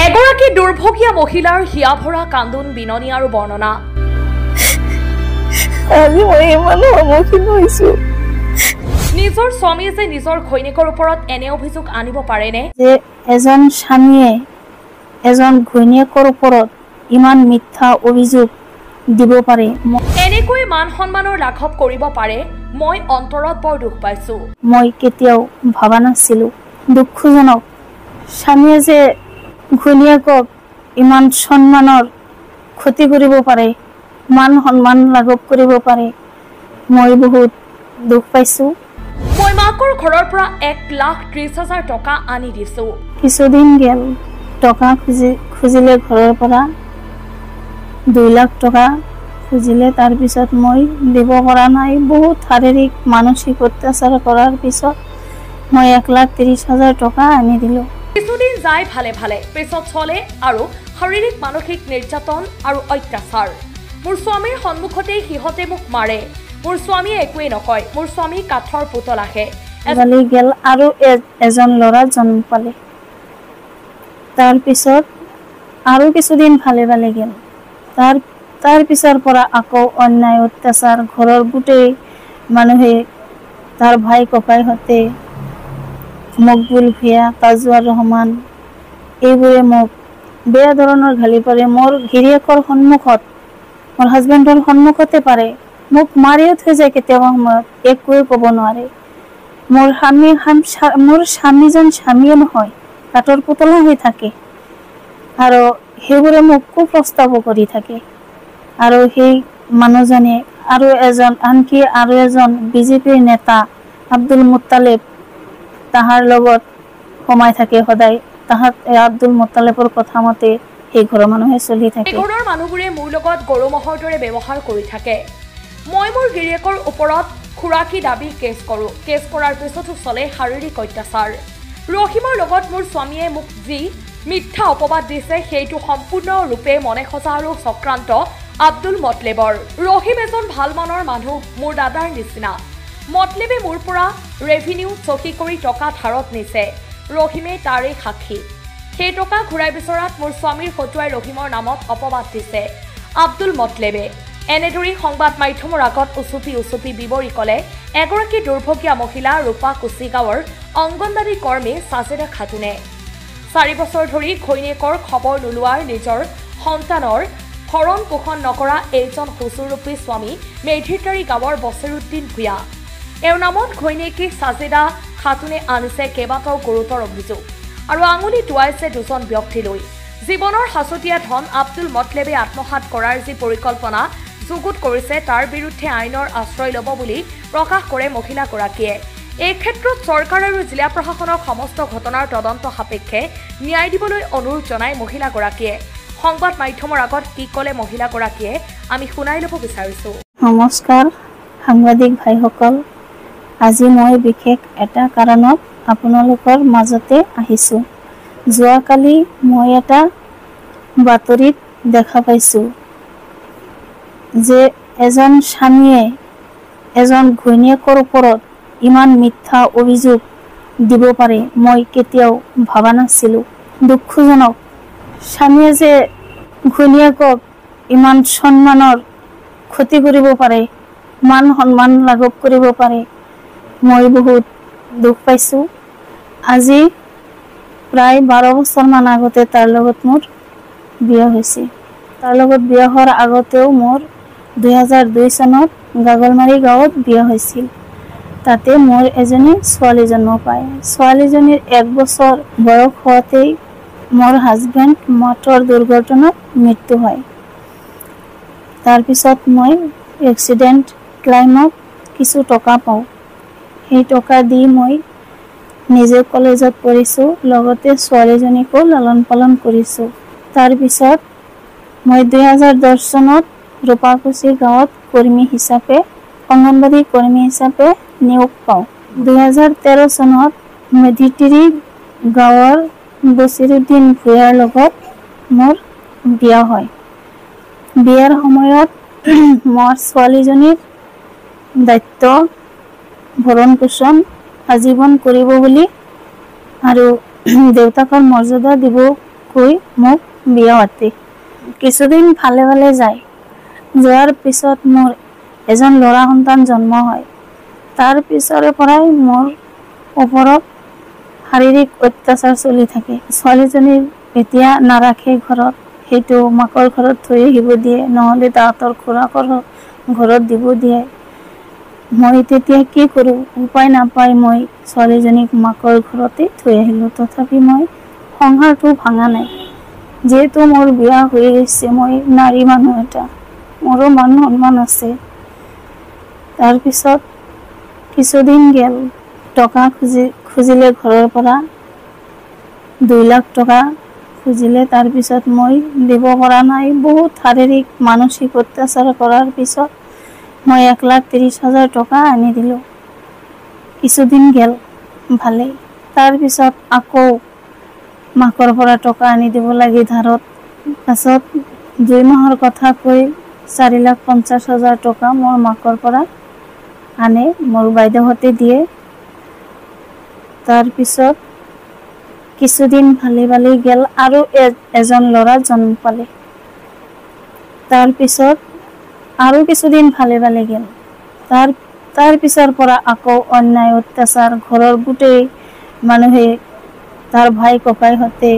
এগৰাকী দুৰ্ভগীয়া মহিলাৰ হিয়া ভৰা কান্দোন বিননি আৰু বৰ্ণনা। আজি মই ইমান সন্মুখীন হৈছো। নিজৰ স্বামীয়ে যে নিজৰ ঘৈণীয়েকৰ ওপৰত এনে অভিযোগ আনিব পাৰেনে যে এজন স্বামীয়ে এজন ঘৈণীয়েকৰ ওপৰত ইমান মিথ্যা অভিযোগ দিব পাৰে, এনেকৈ মান সন্মানৰ লাঘৱ কৰিব পাৰে। মই অন্তৰত বৰ দুখ পাইছো। মই কেতিয়াও ভাবা নাছিলো। দুখজনক স্বামীয়ে যে ঘৈণীয়েকক ইমান সন্মানৰ ক্ষতি কৰিব পাৰে, মান সন্মান লাঘৱ কৰিব পাৰে, মই বহুত দুখ পাইছো। মই মাকৰ ঘৰৰ পৰা 1,30,000 টকা আনি দিছো। কিছুদিন গেল, টকা খুজিলে ঘৰৰ পৰা 2 লাখ টকা খুজিলে। তাৰপিছত মই দিব পৰা নাই। বহুত শাৰীৰিক মানসিক অত্যাচাৰ কৰাৰ পিছত মই 1,30,000 টকা আনি দিলো। কিছুদিন যায় ভালে ভালে, পিছত চলে আৰু শাৰীৰিক মানসিক নিৰ্যাতন আৰু অত্যাচাৰ। মোৰ স্বামীৰ সন্মুখতেই সিহঁতে মোক মাৰে। মোৰ স্বামীয়ে একোৱেই নকয়। মোৰ স্বামী কাঠৰ পুতল আহে। গেল আৰু এজন ল'ৰা জন্ম পালে। তাৰপিছত আৰু কিছুদিন ভালে ভালে গেল। তাৰ পিছৰ পৰা আকৌ অন্যায় অত্যাচাৰ। ঘৰৰ গোটেই মানুহে, তাৰ ভাই ককাইহঁতে, মকবুল ভূঞা, কাজুৱাৰ ৰহমান, এইবোৰে মোক বেয়া ধৰণৰ গালি পাৰে। মোৰ গিৰিয়েকৰ সন্মুখত, মোৰ হাজবেণ্ডৰ সন্মুখতে পাৰে। মোক মাৰিও থৈ যায় কেতিয়াবা সময়ত, একোৱে ক'ব নোৱাৰে। মোৰ স্বামীজন স্বামীয়ে নহয়, কাঠৰ পুতলা হৈ থাকে। আৰু সেইবোৰে মোক কুপ্ৰস্তাৱ কৰি থাকে। আৰু সেই মানুহজনে আনকি এজন বিজেপিৰ নেতা আব্দুল মুত্তালিব, তাহাৰ লগত সোমাই থাকে সদায়। আব্দুল মুত্তালিবৰ কথা মতে সেই ঘৰৰ মানুহে চলি থাকে। ঘৰৰ মানুহবোৰে মোৰ লগত গৰু মহৰ দৰে ব্যৱহাৰ কৰি থাকে। মই মোৰ গিৰিয়েকৰ ওপৰত খুৰাকী দাবী কেছ কৰোঁ। কেছ কৰাৰ পিছতো চলে শাৰীৰিক অত্যাচাৰ। ৰহিমৰ লগত মোৰ স্বামীয়ে মোক যি মিথ্যা অপবাদ দিছে, সেইটো সম্পূৰ্ণৰূপে মনে সজা আৰু চক্ৰান্ত আব্দুল মতলেবৰ। ৰহিম এজন ভাল মনৰ মানুহ, মোৰ দাদাৰ নিচিনা। মতলেবে মোৰ পৰা ৰেভিনিউ চহী কৰি টকা ধাৰত নিছে। ৰহিমে তাৰে সাক্ষী। সেই টকা ঘূৰাই বিচৰাত মোৰ স্বামীৰ হতুৱাই ৰহিমৰ নামত অপবাদ দিছে আব্দুল মতলেবে। এনেদৰে সংবাদ মাধ্যমৰ আগত উচুপি বিৱৰি ক'লে এগৰাকী দুৰ্ভগীয়া মহিলা ৰূপাকুচি গাঁৱৰ অংগনবাড়ী কৰ্মী সাজেদা খাতুনে। 4 বছৰ ধৰি ঘৈণীয়েকৰ খবৰ নোলোৱাৰ, নিজৰ সন্তানৰ ভৰণ পোষণ নকৰা এইজন হুজুৰৰূপী স্বামী মেধিৰতাৰী গাঁৱৰ বছিৰুদ্দিন ভূঞা। এওঁৰ নামত ঘৈণীয়েকী সাজেদা খাতুনে আনিছে কেইবাটাও গুৰুতৰ অভিযোগ আৰু আঙুলি টোৱাইছে 2জন ব্যক্তিলৈ। জীৱনৰ সাঁচতীয়া ধন আব্দুল মতলেবে আত্মসাৎ কৰাৰ যি পৰিকল্পনা যুগুত কৰিছে, তাৰ বিৰুদ্ধে আইনৰ আশ্ৰয় ল'ব বুলি প্ৰকাশ কৰে মহিলাগৰাকীয়ে। এই ক্ষেত্ৰত চৰকাৰ আৰু জিলা প্ৰশাসনক সমস্ত ঘটনাৰ তদন্ত সাপেক্ষে ন্যায় দিবলৈ অনুৰোধ জনায় মহিলাগৰাকীয়ে। সংবাদ মাধ্যমৰ আগত কি ক'লে মহিলাগৰাকীয়ে আমি শুনাই ল'ব বিচাৰিছো। নমস্কাৰ সাংবাদিক ভাইসকল, আজি মই বিশেষ এটা কাৰণত আপোনালোকৰ মাজতে আহিছো। যোৱাকালি মই এটা বাতৰিত দেখা পাইছো যে এজন স্বামীয়ে এজন ঘৈণীয়েকৰ ওপৰত ইমান মিথ্যা অভিযোগ দিব পাৰে, মই কেতিয়াও ভাবা নাছিলো। দুখজনক স্বামীয়ে যে ঘৈণীয়েকক ইমান সন্মানৰ ক্ষতি কৰিব পাৰে, মান সন্মান লাঘৱ কৰিব পাৰে, মই বহুত দুখ পাইছো। আজি প্ৰায় 12 বছৰমান আগতে তাৰ লগত মোৰ বিয়া হৈছে। তাৰ লগত বিয়া হোৱাৰ আগতেও মোৰ 2002 চনত গাগলমাৰী গাঁৱত বিয়া হৈছিল। তাতে মোৰ এজনী ছোৱালী জন্ম পায়। ছোৱালীজনীৰ 1 বছৰ বয়স হোৱাতেই মোৰ হাজবেণ্ড মটৰ দুৰ্ঘটনাত মৃত্যু হয়। তাৰপিছত মই এক্সিডেণ্ট ক্লাইমত কিছু টকা পাওঁ। সেই টকা দি মই নিজে কলেজত পঢ়িছোঁ, লগতে ছোৱালীজনীকো লালন পালন কৰিছোঁ। তাৰপিছত মই 2010 চনত ৰূপাকুচি গাঁৱত অংগনবাড়ী কৰ্মী হিচাপে নিয়োগ পাওঁ। 2013 চনত মেধিৰতাৰী গাঁৱৰ বছিৰুদ্দিন ভূঞাৰ লগত মোৰ বিয়া হয়। বিয়াৰ সময়ত মোৰ ছোৱালীজনীৰ দায়িত্ব ভৰণ পোষণ আজীৱন কৰিব বুলি আৰু দেউতাকৰ মৰ্যাদা দিব কৈ মোক বিয়া পাতি কিছুদিন ভালে ভালে যায়। যোৱাৰ পিছত মোৰ এজন ল'ৰা সন্তান জন্ম হয়। তাৰ পিছৰে পৰাই মোৰ ওপৰত শাৰীৰিক অত্যাচাৰ চলি থাকে। ছোৱালীজনীক এতিয়া নাৰাখে ঘৰত, সেইটো মাকৰ ঘৰত থৈ আহিব দিয়ে, নহ'লে তাহাঁতৰ খুৰাকৰ ঘৰত দিব দিয়ে। মই তেতিয়া কি কৰোঁ, উপায় নাপাই মই ছোৱালীজনীক মাকৰ ঘৰতে থৈ আহিলোঁ। তথাপি মই সংসাৰটো ভাঙা নাই। যিহেতু মোৰ বিয়া হৈ গৈছে, মই নাৰী মানুহ এটা, মোৰো মান সন্মান আছে। তাৰপিছত কিছুদিন গেল, টকা খুজিলে ঘৰৰ পৰা 2 লাখ টকা খুজিলে। তাৰপিছত মই দিব পৰা নাই। বহুত শাৰীৰিক মানসিক অত্যাচাৰ কৰাৰ পিছত মই 1,30,000 টকা আনি দিলোঁ। কিছুদিন গেল ভালেই। তাৰপিছত আকৌ মাকৰ পৰা টকা আনি দিব লাগি ধাৰত। পাছত 2 মাহৰ কথা কৈ 4,50,000 টকা মোৰ মাকৰ পৰা আনে, মোৰ বাইদেউহঁতে দিয়ে। তাৰপিছত কিছুদিন ভালে ভালে গেল আৰু এজন ল'ৰা জন্ম পালে। তাৰপিছত আৰু কিছুদিন ভালে ভালে গেল। তাৰ পিছৰ পৰা আকৌ অন্যায় অত্যাচাৰ, ঘৰৰ গোটেই মানুহে, তাৰ ভাই ককাইহঁতে,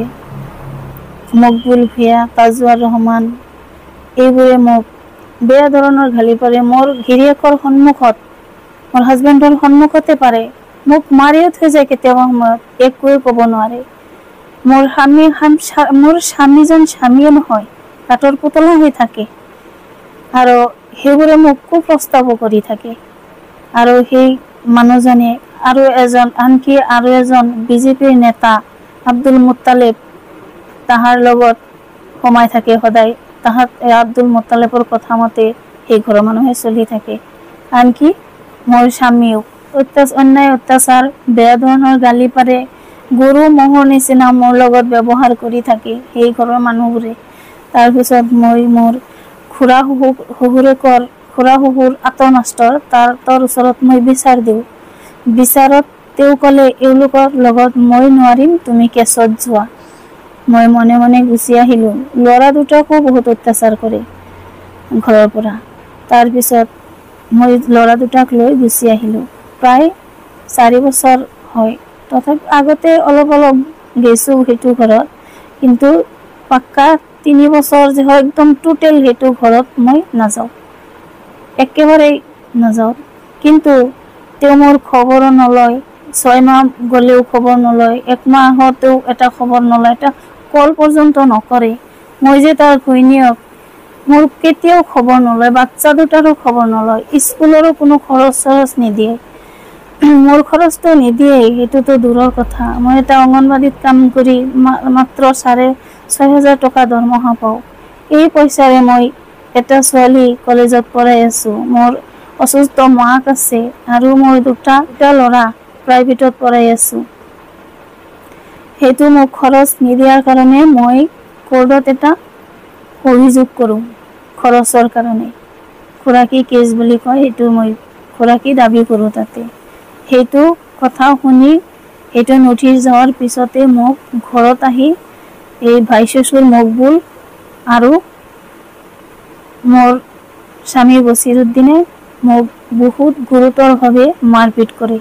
মকবুল ভূঞা, তাজুৱাৰ ৰহমান, এইবোৰে মোক বেয়া ধৰণৰ গালি পাৰে। মোৰ গিৰিয়েকৰ সন্মুখত, মোৰ হাজবেণ্ডৰ সন্মুখতে পাৰে, মোক মাৰিও থৈ যায়। কেতিয়াবা সময়ত একোৱে ক'ব নোৱাৰে। মোৰ স্বামীজন স্বামীয়ে নহয়, কাঠৰ পুতলা হৈ থাকে। আৰু সেইবোৰে মোক কুপ্ৰস্তাৱ কৰি থাকে। আৰু সেই মানুহজনে আনকি আৰু এজন বিজেপিৰ নেতা আব্দুল মুত্তালিব, তাহাৰ লগত সোমাই থাকে সদায়। আব্দুল মুত্তালিবৰ কথা মতে সেই ঘৰৰ মানুহে চলি থাকে। আনকি মোৰ স্বামীও অন্যায় অত্যাচাৰ, বেয়া ধৰণৰ গালি পাৰে, গৰু ম'হৰ নিচিনা মোৰ লগত ব্যৱহাৰ কৰি থাকে সেই ঘৰৰ মানুহবোৰে। তাৰপিছত মই মোৰ খুৰা শহুৰ আতনাষ্টৰ তাৰ ওচৰত মই বিচাৰ দিওঁ। বিচাৰত তেওঁ ক'লে, এওঁলোকৰ লগত মই নোৱাৰিম, তুমি কেছত যোৱা। মই মনে মনে গুচি আহিলোঁ। ল'ৰা দুটাকো বহুত অত্যাচাৰ কৰে ঘৰৰ পৰা। তাৰপিছত মই ল'ৰা দুটাক লৈ গুচি আহিলোঁ। প্ৰায় 4 বছৰ হয়। তথাপি আগতে অলপ গৈছোঁ সেইটো ঘৰত, কিন্তু পাক্কা 3 বছৰ যে হয় একদম টোটেল সেইটো ঘৰত মই নাযাওঁ, একেবাৰেই নাযাওঁ। কিন্তু তেওঁ মোৰ খবৰো নলয়, 6 মাহ গ'লেও খবৰ নলয়, 1 মাহতেও এটা খবৰ নলয়, এটা কল পৰ্যন্ত নকৰে। মই যে তাৰ ঘৈণীয়েক, মোৰ কেতিয়াও খবৰ নলয়, বাচ্চা দুটাৰো খবৰ নলয়, স্কুলৰো কোনো খৰচ নিদিয়ে। মোৰ খৰচটো নিদিয়ে, সেইটোতো দূৰৰ কথা। মই এটা অংগনবাড়ীত কাম কৰি মাত্ৰ 6,500 টকা দৰমহা পাওঁ। এই পইচাৰে মই এটা ছোৱালী কলেজত পঢ়াই আছোঁ, মোৰ অসুস্থ মাক আছে, আৰু মোৰ দুটা ল'ৰা প্ৰাইভেটত পঢ়াই আছোঁ। সেইটো মোক খৰচ নিদিয়াৰ কাৰণে মই কোৰ্টত এটা অভিযোগ কৰোঁ খৰচৰ কাৰণে। খুৰাকী কেছ বুলি কয়, সেইটো মই খুৰাকী দাবী কৰোঁ তাতে। সেইটো কথা শুনি সেইটো নটিচ যোৱাৰ পিছতে মোক ঘৰত আহি এই ভাই শ্বশুৰ মকবুল আৰু মোৰ স্বামী বছিৰুদ্দিনে মোক বহুত গুৰুতৰভাৱে মাৰপিট কৰে।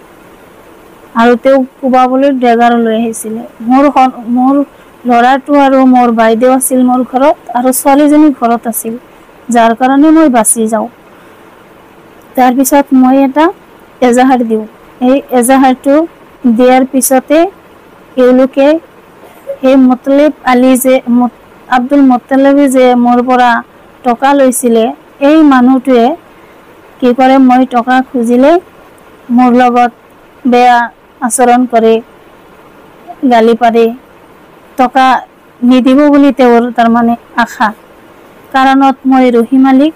আৰু তেওঁক কোবাবলৈ ড্ৰেগাৰো লৈ আহিছিলে। মোৰ ল'ৰাটো আৰু মোৰ বাইদেউ আছিল মোৰ ঘৰত, আৰু ছোৱালীজনী ঘৰত আছিল, যাৰ কাৰণে মই বাচি যাওঁ। তাৰপিছত মই এটা এজাহাৰ দিওঁ। এই এজাহাৰটো দিয়াৰ পিছতে এওঁলোকে সেই আব্দুল মুত্তালিবে যে মোৰ পৰা টকা লৈছিলে, এই মানুহটোৱে কি কৰে, মই টকা খুজিলে মোৰ লগত বেয়া আচৰণ কৰে, গালি পাৰে। টকা নিদিব বুলি তেওঁৰ তাৰমানে আশা কাৰণত মই ৰহিম আলীক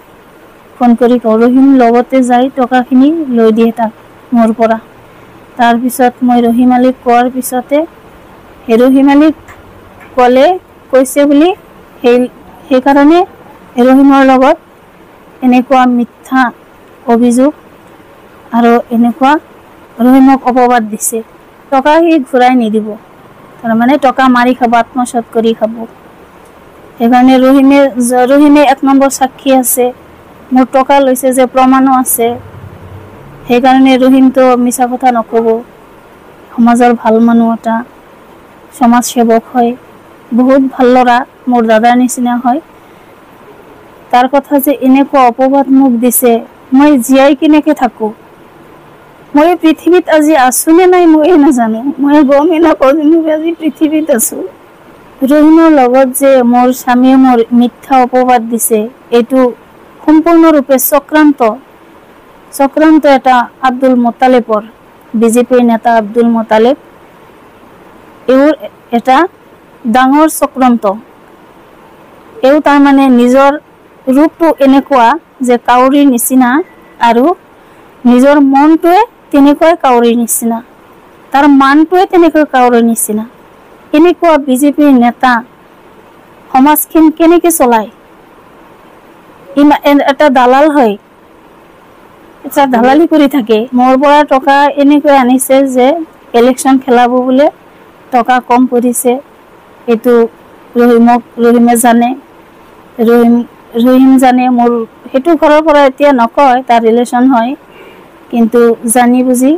ফোন কৰি কওঁ। ৰহিম লগতে যাই টকাখিনি লৈ দিয়ে তাক মোৰ পৰা। তাৰপিছত মই ৰহিম আলীক কোৱাৰ পিছতে ৰহিম আলীক কৈছে বুলি সেইকাৰণে ৰহিমৰ লগত এনেকুৱা মিথ্যা অভিযোগ আৰু এনেকুৱা ৰহিমক অপবাদ দিছে, টকা সি ঘূৰাই নিদিব। তাৰমানে টকা মাৰি খাব, আত্মসাৎ কৰি খাব। সেইকাৰণে ৰহিমে 1 নম্বৰ সাক্ষী আছে, মোৰ টকা লৈছে যে প্ৰমাণো আছে। সেইকাৰণে ৰহিমটো মিছা কথা নক'ব। সমাজৰ ভাল মানুহ এটা, সমাজ সেৱক হয়, বহুত ভাল ল'ৰা, মোৰ দাদাৰ নিচিনা হয়। তাৰ কথা যে এনেকুৱা অপবাদ মোক দিছে, মই জীয়াই কেনেকৈ থাকোঁ? মই পৃথিৱীত আজি আছোঁ নে নাই মই নাজানো, মই গমেই নাপাওঁ যে মই আজি পৃথিৱীত আছোঁ। ৰহিমৰ লগত যে মোৰ স্বামীয়ে মোৰ মিথ্যা অপবাদ দিছে, এইটো সম্পূৰ্ণৰূপে চক্ৰান্ত এটা আব্দুল মোতালেবৰ, বিজেপিৰ নেতা আব্দুল মোতালেব, এওঁৰ এটা ডাঙৰ চক্ৰান্ত। এওঁ তাৰমানে নিজৰ ৰূপটো এনেকুৱা যে কাউৰীৰ নিচিনা, আৰু নিজৰ মনটোৱে তেনেকুৱাই কাউৰীৰ নিচিনা, তাৰ মানটোৱে তেনেকৈ কাউৰীৰ নিচিনা। এনেকুৱা বিজেপিৰ নেতা সমাজখন কেনেকৈ চলায়? এটা দালাল হয়, এটা দালালি কৰি থাকে। মোৰ পৰা টকা এনেকৈ আনিছে যে ইলেকশ্যন খেলাব বোলে, টকা কম পৰিছে, এইটো ৰহিমে জানে। ৰহিম জানে, মোৰ সেইটো ঘৰৰ পৰা এতিয়া নকয়, তাৰ ৰিলেশ্যন হয়, কিন্তু জানি বুজি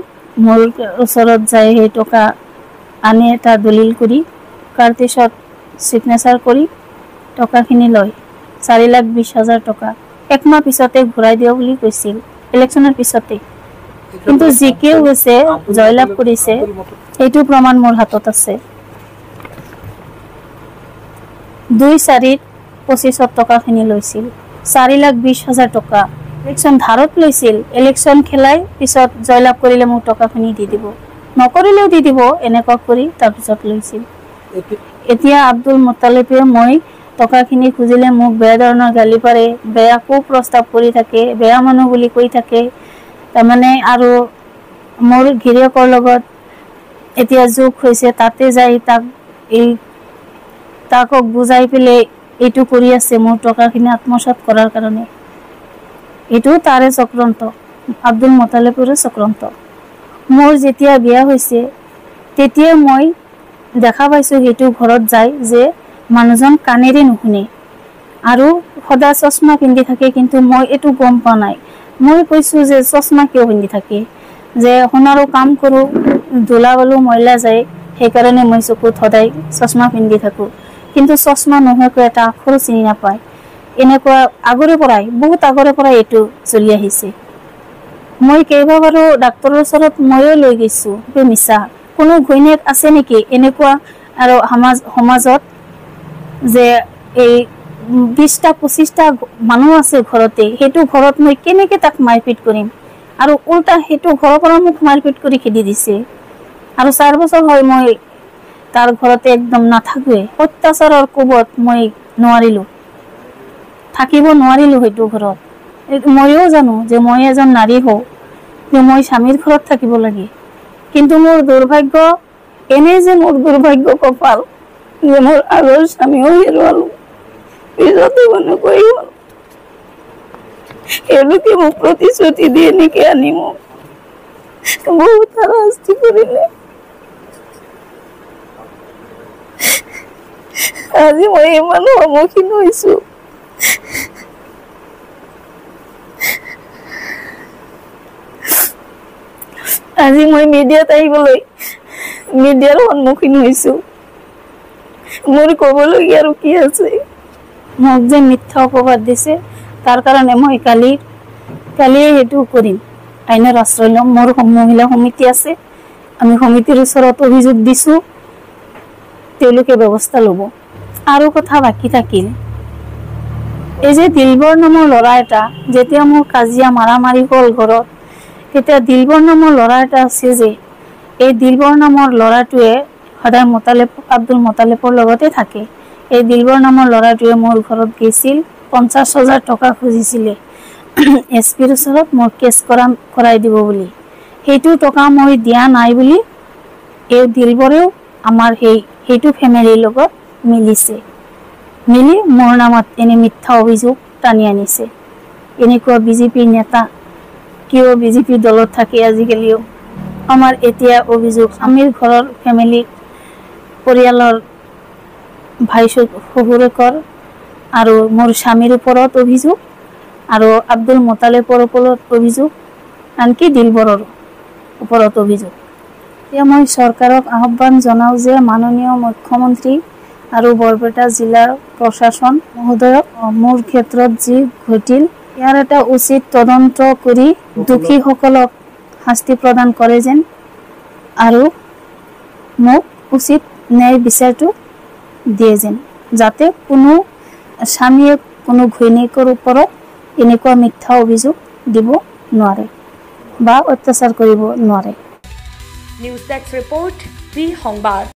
মোৰ ওচৰত যায়, সেই টকা আনে, এটা দলিল কৰি কাৰ্টিছত ছিগনেচাৰ কৰি টকাখিনি লয়, 4,20,000 টকা। 1 মাহ পিছতে ঘূৰাই দিয়ক বুলি কৈছিল, ইলেকশ্যনৰ পিছতে। কিন্তু জিকেও গৈছে, জয়লাভ কৰিছে, এইটো প্ৰমাণ মোৰ হাতত আছে। 2/4/25 টকাখিনি লৈছিল, 4,20,000 টকা ইলেকশ্যন ধাৰত লৈছিল। ইলেকশ্যন খেলাই পিছত জয়লাভ কৰিলে মোক টকাখিনি দি দিব, নকৰিলেও দি দিব, এনেকুৱা কৰি তাৰপিছত লৈছিল। এতিয়া আব্দুল মোতালেবে মই টকাখিনি খুজিলে মোক বেয়া ধৰণৰ গালি পাৰে, বেয়া কুপ্ৰস্তাৱ কৰি থাকে, বেয়া মানুহ বুলি কৈ থাকে। তাৰমানে আৰু মোৰ গিৰিয়েকৰ লগত এতিয়া যোগ হৈছে, তাতে যাই তাকক বুজাই পেলাই এইটো কৰি আছে, মোৰ টকাখিনি আত্মসাৎ কৰাৰ কাৰণে। এইটো তাৰে চক্ৰান্ত, আব্দুল মোতালেবৰে চক্ৰান্ত। মোৰ যেতিয়া বিয়া হৈছে তেতিয়া মই দেখা পাইছোঁ সেইটো ঘৰত যায় যে মানুহজন কাণেৰে নুশুনে, আৰু সদায় চশমা পিন্ধি থাকে, কিন্তু মই এইটো গম পোৱা নাই। মই কৈছোঁ যে চশমা কিয় পিন্ধি থাকে, যে সোণাৰো কাম কৰোঁ, ধূলা বালু ময়লা যায়, সেইকাৰণে মই চকুত সদায় চশমা পিন্ধি থাকোঁ। কিন্তু চশমা নোহোৱাকৈ এটা আখৰো চিনি নাপায়। এনেকুৱা আগৰে পৰাই, বহুত আগৰে পৰাই এইটো চলি আহিছে। মই কেইবাবাৰো ডাক্তৰৰ ওচৰত ময়ো লৈ গৈছোঁ, মিছা। কোনো ঘৈণীয়েক আছে নেকি এনেকুৱা আৰু সমাজত যে এই 20টা-25টা মানুহ আছে ঘৰতে, সেইটো ঘৰত মই কেনেকৈ তাক মাৰপিট কৰিম? আৰু উল্টা সেইটো ঘৰৰ পৰা মোক মাৰপিট কৰি খেদি দিছে। আৰু 4 বছৰ হয় মই তাৰ ঘৰতে একদম নাথাকোৱে, অত্যাচাৰৰ কোবত মই নোৱাৰিলোঁ, থাকিব নোৱাৰিলোঁ সেইটো ঘৰত। ময়ো জানো যে মই এজন নাৰী হওঁ, যে মই স্বামীৰ ঘৰত থাকিব লাগে, কিন্তু মোৰ দুৰ্ভাগ্য, এনেই যে মোৰ দুৰ্ভাগ্য কপাল যে মোৰ আগৰ স্বামীও হেৰুৱালোঁ, পিছতে এনেকৈ হ'ল। এওঁলোকে মোক প্ৰতিশ্ৰুতি দি এনেকৈ আনি মোক বহুত শাস্তি কৰিলে। আজি মই ইমান সন্মুখীন হৈছোঁ। আজি মই মিডিয়াত আহিবলৈ মিডিয়াৰ সন্মুখীন হৈছোঁ। মোৰ ক'বলগীয়া আৰু কি আছে? মোক যে মিথ্যা অপবাদ দিছে, তাৰ কাৰণে মই কালিয়ে সেইটো কৰিম, আইনৰ আশ্ৰয় ল'ম। মোৰ মহিলা সমিতি আছে, আমি সমিতিৰ ওচৰত অভিযোগ দিছোঁ, তেওঁলোকে ব্যৱস্থা ল'ব। আৰু কথা বাকী থাকিল, এই যে দিলবৰ নামৰ ল'ৰা এটা, যেতিয়া মোৰ কাজিয়া মাৰামাৰি হ'ল ঘৰত, তেতিয়া দিলবৰ নামৰ ল'ৰা এটা আছে যে, এই দিলবৰ নামৰ ল'ৰাটোৱে সদায় আব্দুল মোতালেবৰ লগতে থাকে। এই দিলবৰ নামৰ ল'ৰাটোৱে মোৰ ঘৰত গৈছিল, 50,000 টকা খুজিছিলে SP-ৰ ওচৰত মোৰ কেছ কৰাই দিব বুলি। সেইটো টকা মই দিয়া নাই বুলি এই দিলবৰেও আমাৰ সেইটো ফেমিলিৰ লগত মিলি মোৰ নামত এনে মিথ্যা অভিযোগ টানি আনিছে। এনেকুৱা বিজেপিৰ নেতা কিয় বিজেপি দলত থাকে আজিকালিও? আমাৰ এতিয়া অভিযোগ, আমিৰ ঘৰৰ ফেমিলি পৰিয়ালৰ ভাই শহুৰেকৰ আৰু মোৰ স্বামীৰ ওপৰত অভিযোগ আৰু আব্দুল মোতালেবৰ ওপৰত অভিযোগ, আনকি দিলবৰৰ ওপৰত অভিযোগ। এতিয়া মই চৰকাৰক আহ্বান জনাওঁ যে মাননীয় মুখ্যমন্ত্ৰী আৰু বৰপেটা জিলাৰ প্ৰশাসন মহোদয়ক মোৰ ক্ষেত্ৰত যি ঘটিল ইয়াৰ এটা উচিত তদন্ত কৰি দোষীসকলক শাস্তি প্ৰদান কৰে যেন আৰু মোক উচিত ন্যায় বিচাৰটো দিয়ে যেন, যাতে কোনো স্বামীয়ে কোনো ঘৈণীয়েকৰ ওপৰত এনেকুৱা মিথ্যা অভিযোগ দিব নোৱাৰে বা অত্যাচাৰ কৰিব নোৱাৰে। নিউজ ডেস্ক ৰিপোৰ্ট, বি সংবাদ।